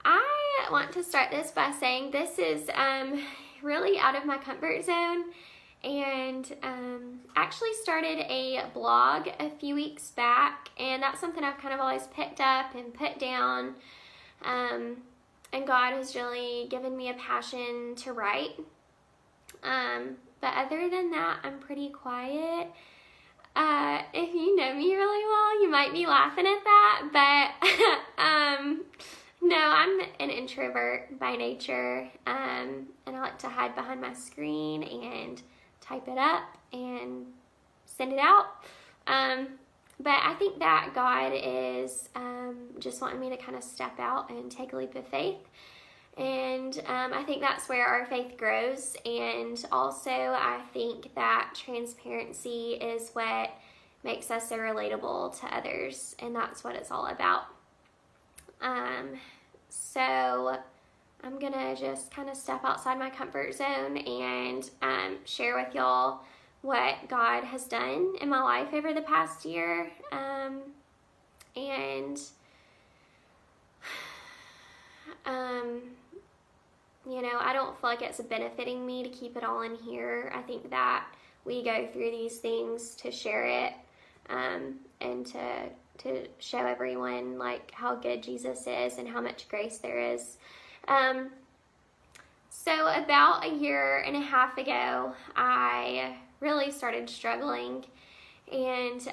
I want to start this by saying this is really out of my comfort zone, and actually started a blog a few weeks back, and that's something I've kind of always picked up and put down, and God has really given me a passion to write. But other than that, I'm pretty quiet. If you know me really well, you might be laughing at that, but no, I'm an introvert by nature, and I like to hide behind my screen and type it up and send it out. But I think that God is just wanting me to kind of step out and take a leap of faith. And I think that's where our faith grows. And also, I think that transparency is what makes us so relatable to others. And that's what it's all about. So I'm going to just kind of step outside my comfort zone and share with y'all what God has done in my life over the past year. You know, I don't feel like it's benefiting me to keep it all in here. I think that we go through these things to share it, and to show everyone like how good Jesus is and how much grace there is. So about a year and a half ago, I really started struggling and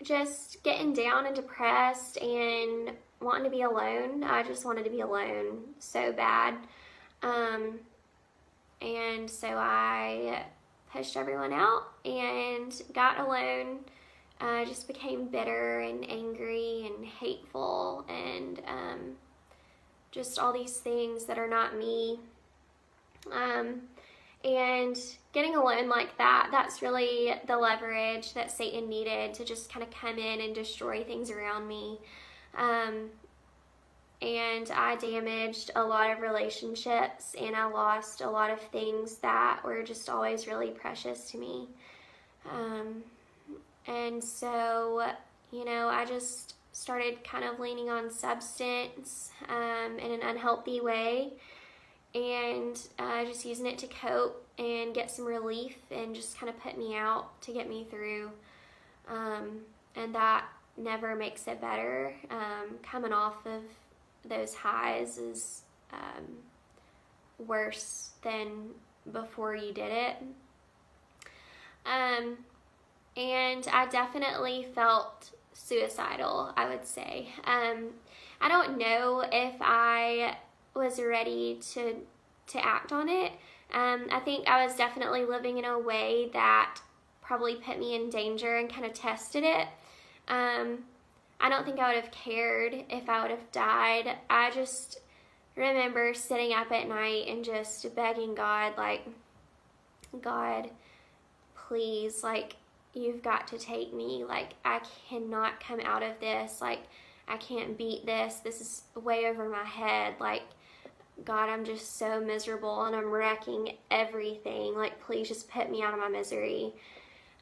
just getting down and depressed and wanting to be alone. I just wanted to be alone so bad. And so I pushed everyone out and got alone. Just became bitter and angry and hateful and just all these things that are not me. And getting alone like that, that's really the leverage that Satan needed to just kind of come in and destroy things around me. And I damaged a lot of relationships, and I lost a lot of things that were just always really precious to me. And so, you know, I just started kind of leaning on substance in an unhealthy way, and just using it to cope and get some relief and just kind of put me out to get me through. And that never makes it better. Coming off of those highs is worse than before you did it. And I definitely felt suicidal, I would say. I don't know if I was ready to act on it. I think I was definitely living in a way that probably put me in danger and kind of tested it. I don't think I would have cared if I would have died. I just remember sitting up at night and just begging God, like, God, please, like, you've got to take me. Like, I cannot come out of this. Like, I can't beat this. This is way over my head. Like, God, I'm just so miserable and I'm wrecking everything. Like, please just put me out of my misery.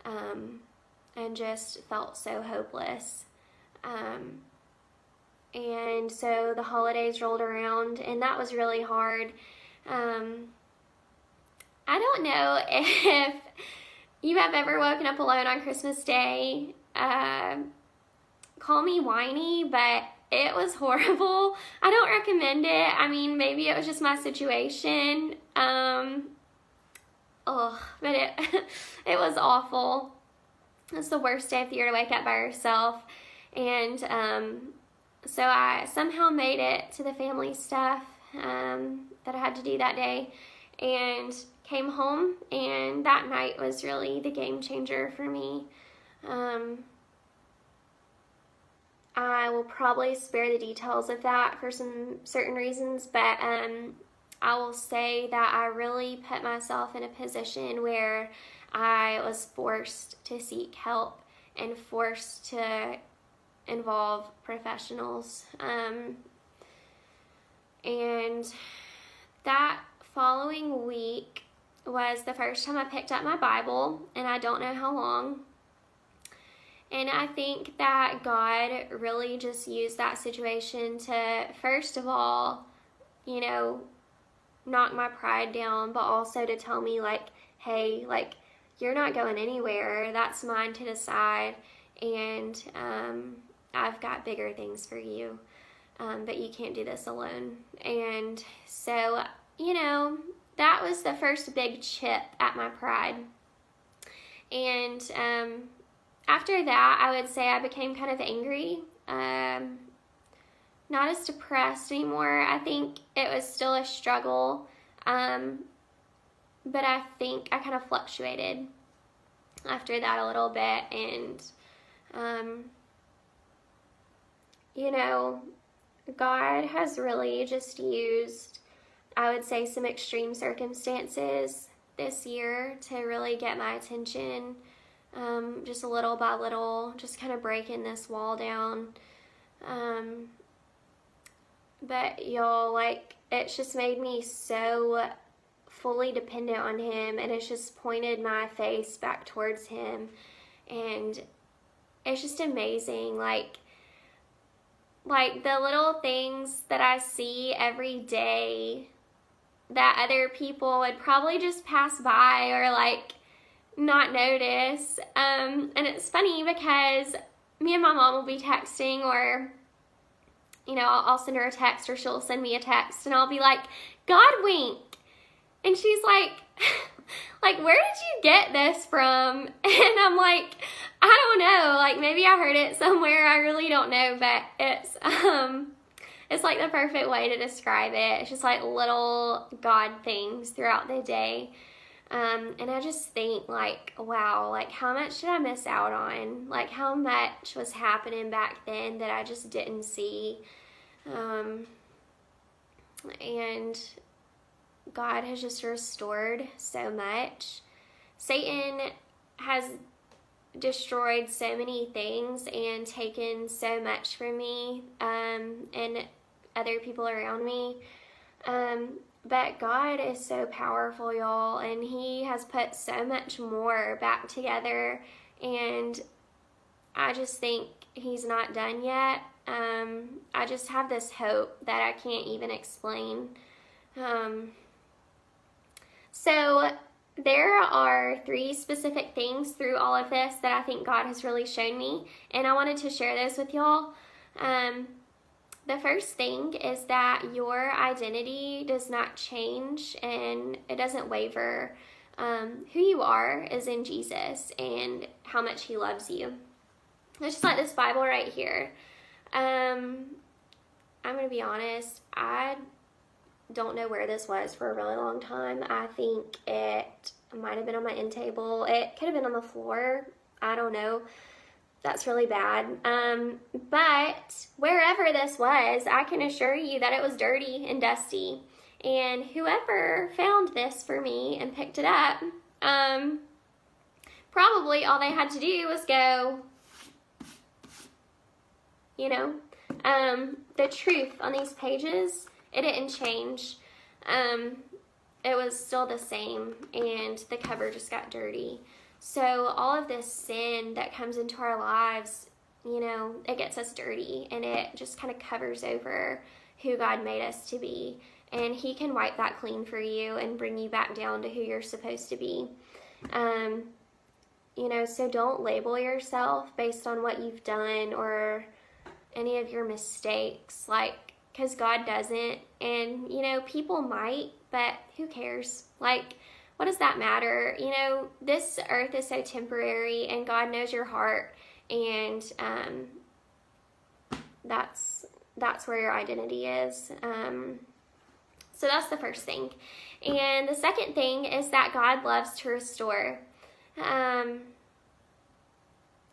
And just felt so hopeless. And so the holidays rolled around, and that was really hard. I don't know if you have ever woken up alone on Christmas Day. Call me whiny, but it was horrible. I don't recommend it. I mean, maybe it was just my situation. But it was awful. It's the worst day of the year to wake up by yourself. And so I somehow made it to the family stuff that I had to do that day, and came home, and that night was really the game changer for me. I will probably spare the details of that for some certain reasons, but I will say that I really put myself in a position where I was forced to seek help and forced to involve professionals. And that following week was the first time I picked up my Bible, and I don't know how long. And I think that God really just used that situation to, first of all, you know, knock my pride down, but also to tell me, like, hey, like, you're not going anywhere. That's mine to decide. And I've got bigger things for you. But you can't do this alone. And so, you know, that was the first big chip at my pride. And after that, I would say I became kind of angry. Not as depressed anymore. I think it was still a struggle. But I think I kind of fluctuated after that a little bit. And, you know, God has really just used, I would say, some extreme circumstances this year to really get my attention, just little by little, just kind of breaking this wall down. But y'all, like, it's just made me so fully dependent on Him, and it's just pointed my face back towards Him, and it's just amazing, like the little things that I see every day that other people would probably just pass by or like not notice. And it's funny because me and my mom will be texting, or, you know, I'll send her a text, or she'll send me a text, and I'll be like, God wink. And she's like, like, where did you get this from? And I'm like, I don't know, like, maybe I heard it somewhere, I really don't know, but it's like the perfect way to describe it. It's just like little God things throughout the day. And I just think, like, wow, like, how much did I miss out on? Like, how much was happening back then that I just didn't see? And God has just restored so much. Satan has destroyed so many things and taken so much from me, and other people around me. But God is so powerful, y'all, and He has put so much more back together, and I just think He's not done yet. I just have this hope that I can't even explain. So there are 3 specific things through all of this that I think God has really shown me, and I wanted to share those with y'all. The first thing is that your identity does not change and it doesn't waver. Who you are is in Jesus and how much He loves you. It's just like this Bible right here. I'm going to be honest, I don't know where this was for a really long time. I think it might have been on my end table. It could have been on the floor. I don't know. That's really bad. But wherever this was, I can assure you that it was dirty and dusty. And whoever found this for me and picked it up, probably all they had to do was go, you know, the truth on these pages, it didn't change. It was still the same, and the cover just got dirty. So all of this sin that comes into our lives, you know, it gets us dirty, and it just kind of covers over who God made us to be. And He can wipe that clean for you and bring you back down to who you're supposed to be. You know, so don't label yourself based on what you've done or any of your mistakes, like, because God doesn't. And, you know, people might, but who cares? Like, what does that matter? You know, this earth is so temporary, and God knows your heart, and that's where your identity is. So that's the first thing. And the second thing is that God loves to restore. You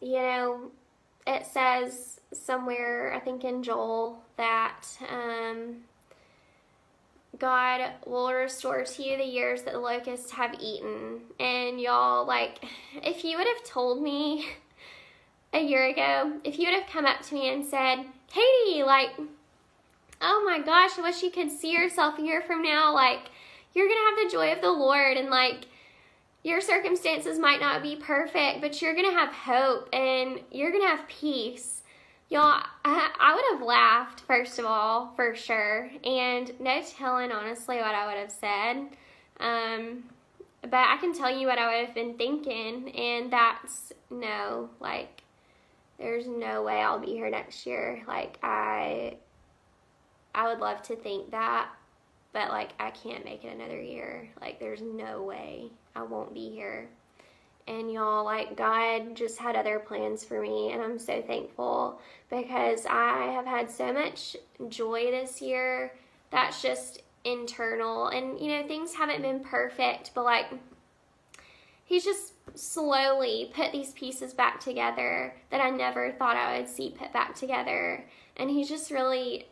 know, it says somewhere, I think in Joel, that God will restore to you the years that the locusts have eaten. And y'all, like, if you would have told me a year ago, if you would have come up to me and said, Katie, like, oh my gosh, I wish you could see yourself a year from now, like, you're gonna have the joy of the Lord, and like, your circumstances might not be perfect, but you're going to have hope and you're going to have peace. Y'all, I would have laughed, first of all, for sure, and no telling, honestly, what I would have said. But I can tell you what I would have been thinking, and that's no, like, there's no way I'll be here next year. Like, I would love to think that, but, like, I can't make it another year. Like, there's no way I won't be here. And y'all, like, God just had other plans for me, and I'm so thankful because I have had so much joy this year that's just internal. And, you know, things haven't been perfect, but, like, He's just slowly put these pieces back together that I never thought I would see put back together. And He's just really,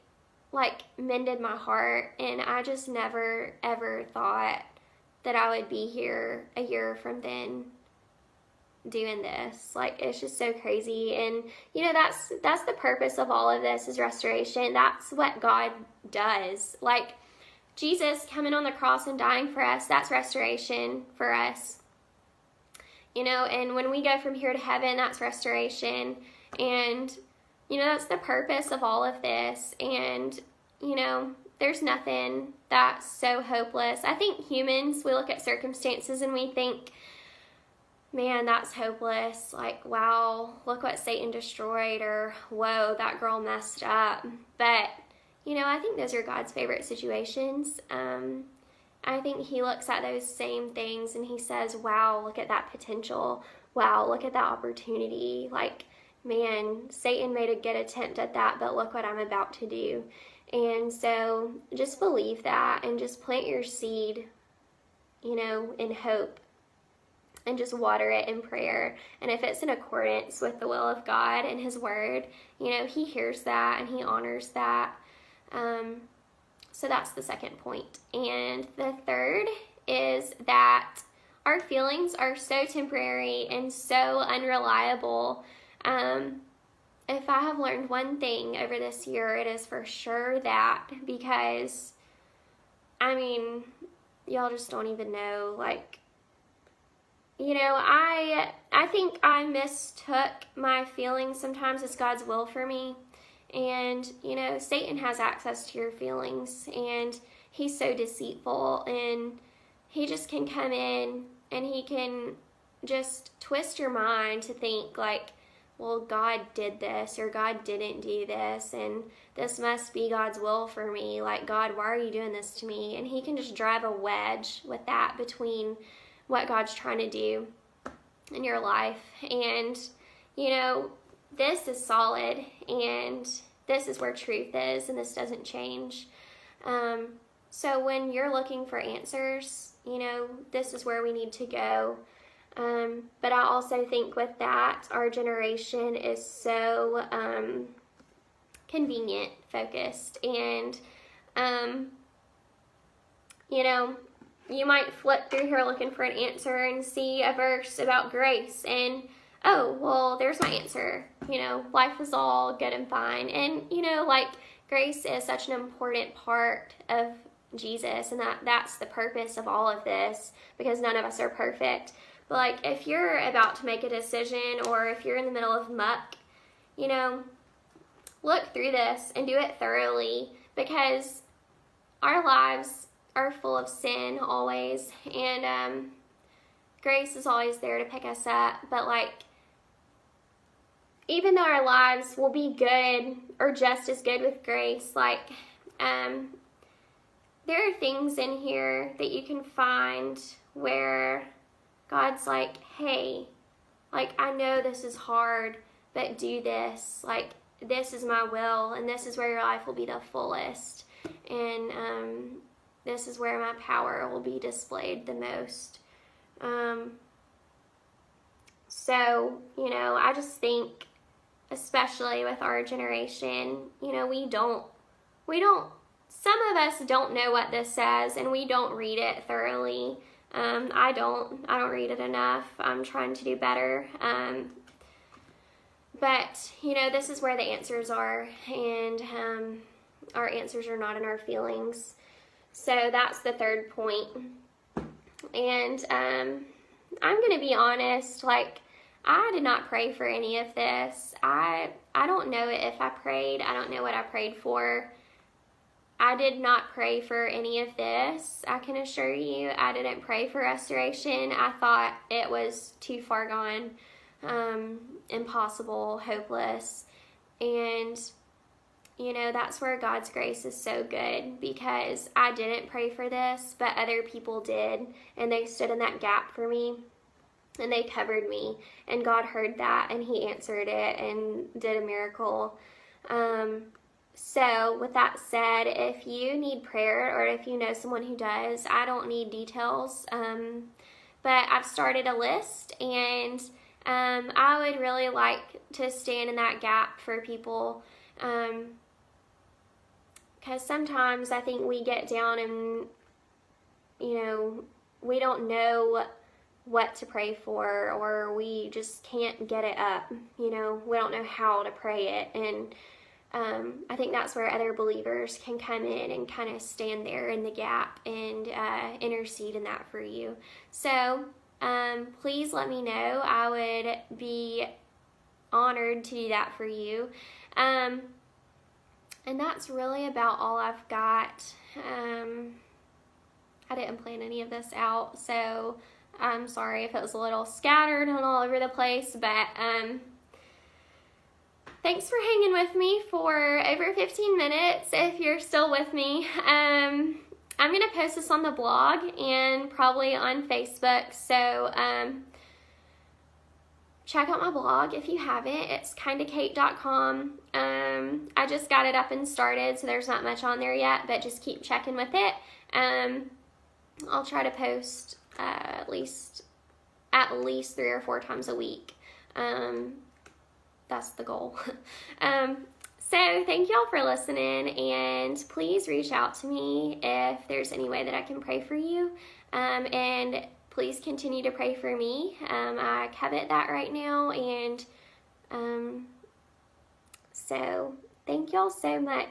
like, mended my heart, and I just never, ever thought that I would be here a year from then doing this. Like, it's just so crazy. And you know, that's the purpose of all of this, is restoration. That's what God does. Like, Jesus coming on the cross and dying for us, that's restoration for us, you know. And when we go from here to heaven, that's restoration. And you know, that's the purpose of all of this. And you know, there's nothing that's so hopeless. I think humans, we look at circumstances and we think, man, that's hopeless. Like, wow, look what Satan destroyed, or whoa, that girl messed up. But, you know, I think those are God's favorite situations. I think He looks at those same things and He says, wow, look at that potential. Wow, look at that opportunity. Like, man, Satan made a good attempt at that, but look what I'm about to do. And so just believe that and just plant your seed, you know, in hope. And just water it in prayer. And if it's in accordance with the will of God and His word, you know, He hears that and He honors that. So that's the second point. And the third is that our feelings are so temporary and so unreliable. If I have learned one thing over this year, it is for sure that, because, I mean, y'all just don't even know, like, you know, I think I mistook my feelings sometimes as God's will for me. And, you know, Satan has access to your feelings, and he's so deceitful, and he just can come in and he can just twist your mind to think like, well, God did this, or God didn't do this, and this must be God's will for me. Like, God, why are you doing this to me? And he can just drive a wedge with that between what God's trying to do in your life. And, you know, this is solid, and this is where truth is, and this doesn't change. So when you're looking for answers, you know, this is where we need to go. But I also think with that, our generation is so convenient focused. And, you know, you might flip through here looking for an answer and see a verse about grace, and oh, well, there's my answer. You know, life is all good and fine. And, you know, like, grace is such an important part of Jesus, and that's the purpose of all of this, because none of us are perfect. But, like, if you're about to make a decision, or if you're in the middle of muck, you know, look through this and do it thoroughly, because our lives are full of sin always, and grace is always there to pick us up. But, like, even though our lives will be good or just as good with grace, like, there are things in here that you can find where God's like, hey, like, I know this is hard, but do this. Like, this is my will, and this is where your life will be the fullest. And this is where my power will be displayed the most. So, you know, I just think, especially with our generation, you know, some of us don't know what this says, and we don't read it thoroughly. I don't read it enough. I'm trying to do better. But, you know, this is where the answers are, and our answers are not in our feelings. So that's the third point. And I'm going to be honest, like, I did not pray for any of this. I don't know if I prayed. I don't know what I prayed for. I did not pray for any of this. I can assure you, I didn't pray for restoration. I thought it was too far gone, impossible, hopeless. And, you know, that's where God's grace is so good, because I didn't pray for this, but other people did, and they stood in that gap for me, and they covered me, and God heard that, and He answered it and did a miracle. So with that said, if you need prayer, or if you know someone who does, I don't need details, but I've started a list, and I would really like to stand in that gap for people, because sometimes I think we get down and, you know, we don't know what to pray for, or we just can't get it up, you know, we don't know how to pray it, and I think that's where other believers can come in and kind of stand there in the gap and intercede in that for you. So please let me know. I would be honored to do that for you. And that's really about all I've got. I didn't plan any of this out, so I'm sorry if it was a little scattered and all over the place, but thanks for hanging with me for over 15 minutes if you're still with me. I'm going to post this on the blog and probably on Facebook, so check out my blog if you haven't. It's kindakate.com. I just got it up and started, so there's not much on there yet, but just keep checking with it. I'll try to post at least 3 or 4 times a week. That's the goal. So thank y'all for listening, and please reach out to me if there's any way that I can pray for you, and please continue to pray for me. I covet that right now, and so thank y'all so much.